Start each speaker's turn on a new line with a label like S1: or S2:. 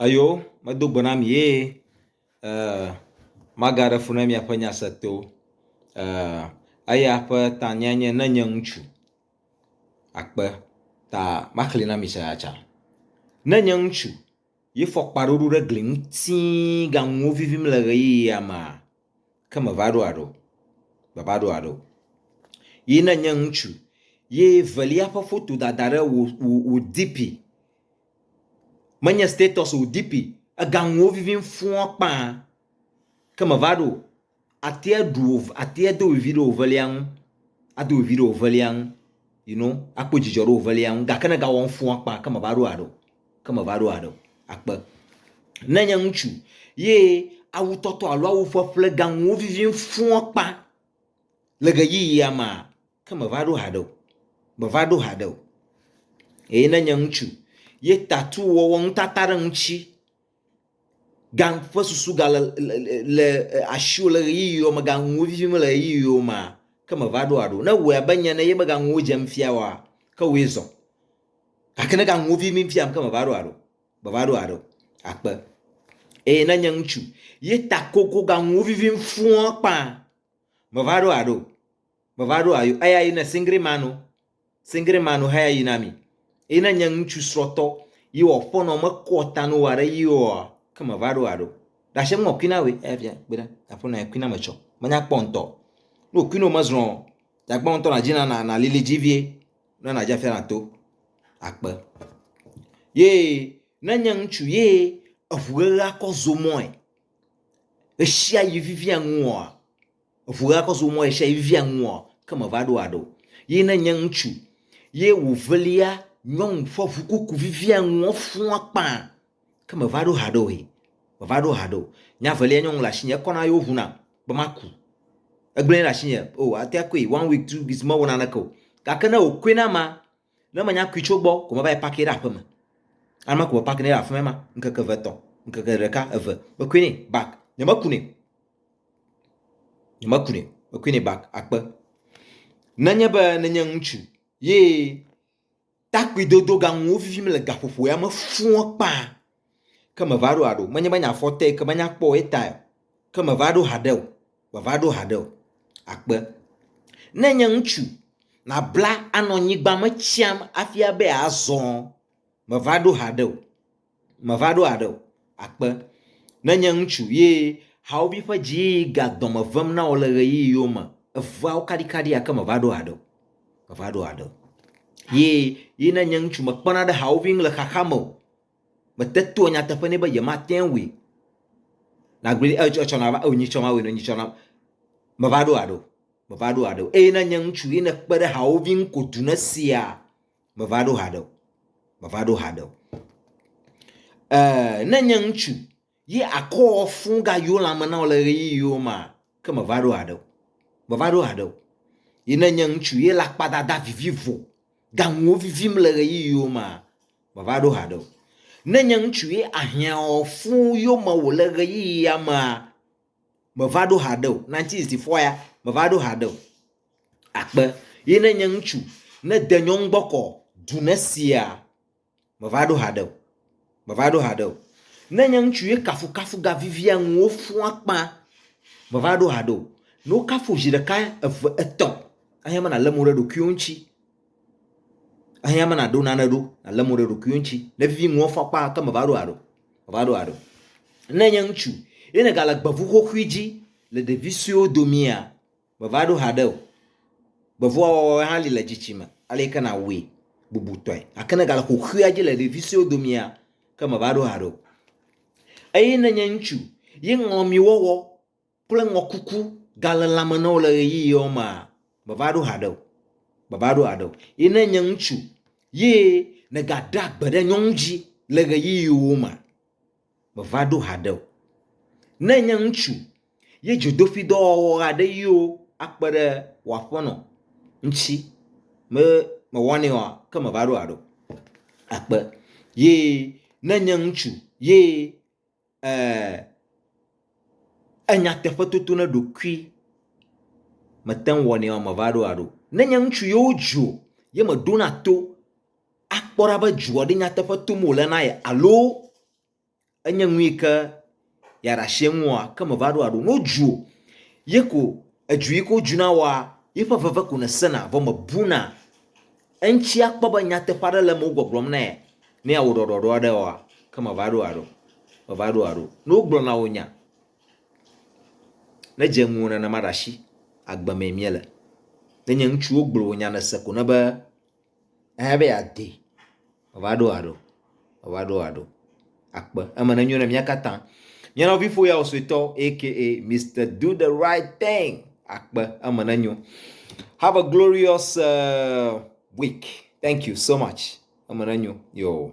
S1: Ayo, medo gbɔna mi ye maga ɖe fu ne miaƒe nyaseto. Eya ƒe tanya nye ne nye ŋutsu. Akpe ta maxli na mi sayatsa. Ne nye ŋutsu, ye fɔkpa ɖoɖo ɖe gli ŋuti gaŋuwo vivim le ɣeyiɣia mea, ke me va ɖo aɖo. Baba ɖo aɖo. Ye ne nye ŋutsu, ye velia ƒe foto dada ɖe wo DP. Menye status o DP, gaŋuwo vivim fũa kpã, ke me va ɖo, atea do vivi ɖe wo velia ŋu, ado vivi ɖe wo velia ŋu, you know, akpɔ dzidzɔ ɖe wo velia ŋu, gake ne gawɔm fũa kpã, ke me va ɖo aɖo, ke me va ɖo aɖo. Akpe. Ne nye ŋutsu, ye awutɔtɔ alo awu ƒeƒle gaŋuwo vivim fũa kpã le ɣeyiɣia mea, ke me va ɖo haɖo, me va ɖo haɖo. Eye ne nye ŋutsu, ye tatu wɔwɔ nutata ɖe ŋutsi, gang ƒe susu gale le asiwo le ɣeyiɣiwo me, gaŋuwo vivim le ɣeyiɣiwo mea, ke me va ɖo aɖo. Ne wɔe abe nye ne ye me gaŋuwo dzem fia oa, ke woe zɔ. Gake ne gaŋuwo vivim fiam, ke me va ɖo aɖo, me va ɖo aɖo. Akpe. Eye ne nye ŋutsu, ye ta koko gaŋuwo vivim fũa kpã, me va ɖo aɖo, me va ɖo ayo. Eya yi ne singri mano haya yi na mi. Eye ne nye ŋutsu srɔ̃tɔ, ye wɔ ƒenɔ mekɔ ta ne wo aɖe yi oa, ke me va ɖo aɖo. Da she ŋɔ kui na we, via, gbeɖa, aƒenɔ kui na me tsɔ. Menya kpɔ ŋutɔ. No kui no me zrɔ̃, dagba ŋutɔ na dzi na lili dzi vie, ne na dzi afia na to. Akpe. Ye ne nye ŋutsu, ye eʋu ɣeɣea kɔ zo mɔe, esia yi vivia ŋua, eʋu ɣeɣea kɔ zo mɔe, esia yi vivia ŋua, ke me va ɖo aɖo. Ye ne nye ŋutsu, ye wo velia nyɔnu ƒe ʋu kuku vivia ŋua fũa kpã, ke me va ɖo haɖo he, me va ɖo haɖo. Nya velia nyɔnu le asinye, ekɔna yewo ʋuna be maku. Egblẽ le asinye, oh, atea kui 1 week 2 weeks mewɔ naneke o. Gake ne wòkoe na ma, ne menya kui tso gbɔ, ko me va yi paki ɖe aƒeme. Anema ko me paki ne ɖe aƒeme ma, ŋkeke vetɔ, ŋkeke ɖeka, eve, mekoe nɛ back, nye meku nɛ. Nye meku nɛ, mekoe nɛ back. Akpe. Nenye be nenye ŋutsu, ye takpui dodo gaŋuwo vivim le gaƒoƒo ya me fũa kpã, ke me va ɖo aɖo. Menye be nye afɔte ke menya kpɔ eta, ke me va ɖo haɖe o, me va ɖo haɖe o. Akpe. Ne nye ŋutsu, na bla anɔ anyigba me tsiam afi be azɔ, me va ɖo haɖe o, me va ɖo haɖe o. Akpe. Ne nye ŋutsu, ye hawòvi ƒe dziyiyi ga dɔme vem na wo le ɣeyiɣiwo me, eveawo kaɖikaɖia, ke me va ɖo haɖe o, me va ɖo haɖe o. Ye ne nye ŋutsu, me kpena ɖe hawòvi ŋu le xaxa me o, mete toa nyateƒe nɛ be ye mate ŋui. Nagblɔ etsɔ na va, nyi tsɔ ma woe, nyi tsɔ na, me va ɖo aɖo, me va ɖo aɖo. Eye ne nye ŋutsu, ye ne kpe ɖe hawòvi ŋu ko du ne sia, me va ɖo haɖe o, me va ɖo haɖe o. Ne nye ŋutsu, ye akɔ fũu gayiwo lãme na wo le ɣeyiɣiwo mea, ke me va ɖo haɖe o, me va ɖo haɖe o. Ye ne nye ŋutsu, ye le akpadada vivivo, gaŋuwo vivim le ɣeyiɣiwo mea, me va ɖo haɖe o. Ne nye ŋutsu, ye ahiãwɔ fũu yome wò le ɣeyiɣia mea, me va ɖo haɖe o. 1964 ya, me va ɖo haɖe o. Akpe. Ye ne nye ŋutsu, ne de nyɔnu gbɔ kɔ du ne sia, me va ɖo haɖe o, me va ɖo haɖe o. Ne nye ŋutsu, ye kafukafu ga vivia ŋuwo fũa kpã, me va ɖo haɖe o. Ne wo kafu zi ɖeka, eve, etɔ̃, ahiã be nalé mo ɖe ɖokuiwo ŋuti, ahiã be naɖo nane ɖo, nalé mo ɖe ɖokuiwo ŋuti, ne vivi ŋuwo fɔ kpã, ke me va ɖo aɖo, me va ɖo aɖo. Ne nye ŋutsu, ye ne gale gbevu xoxoi dzi le ɖevi suewo domia, me va ɖo haɖe o. Gbevua wɔwɔ hã li le dzitsime, ale yike na woe bubutɔe. Gake ne gale xoxoea dzi le ɖevi suewo domia, ke me va ɖo haɖe o. Eye ne nye ŋutsu, ye ŋɔmiwɔwɔ kple ŋɔkuku gale lãme na wo le ɣeyiɣiwo mea, me va ɖo haɖe o, me va ɖo haɖe o. Ye ne nye ŋutsu, ye ne gaɖe agbe ɖe nyɔnu dzi le ɣeyiɣiwo me, me va ɖo haɖe o. Ne nye ŋutsu, ye dzodoƒi dɔwɔwɔ aɖe yiwo akpe ɖe wò aƒenɔ ŋuti mewɔnɛ oa, ke me va ɖo aɖo. Akpe. Ye ne nye ŋutsu, ye enyateƒetoto ne ɖokui mete ŋu wɔnɛ oa, me va ɖo aɖo. Ne nye ŋutsu yewo dzo, ye me ɖona to akpɔ ɖa be dzoa ɖe nyateƒe tom wòle na ye, alo enye nui ke ya da shengwa ke me va ɖo aɖo no dzu ye ko edzu yi ko dzuna wa ye ƒe veve ko ne sena vɔ me buna eŋtsi akpɔ be nyateƒe aɖe le me wo gbɔgblɔm na ya ne ya wɔ ɖɔɖɔɖɔ aɖe wa ke me va ɖo aɖo ne wogblɔ na wo nya ne dze ŋu nenema ɖe asi agbeme mie le ne nye ŋutsuwo gblɔ wo nya ne se ko ne be be yade me va ɖo aɖo akpe eme ne nyo ne mía katã mía nɔvi foya osɔetɔ aka Mr. Do the Right Thing akpe eme ne nyo. Have a glorious week. Thank you so much. Eme ne nyo yo.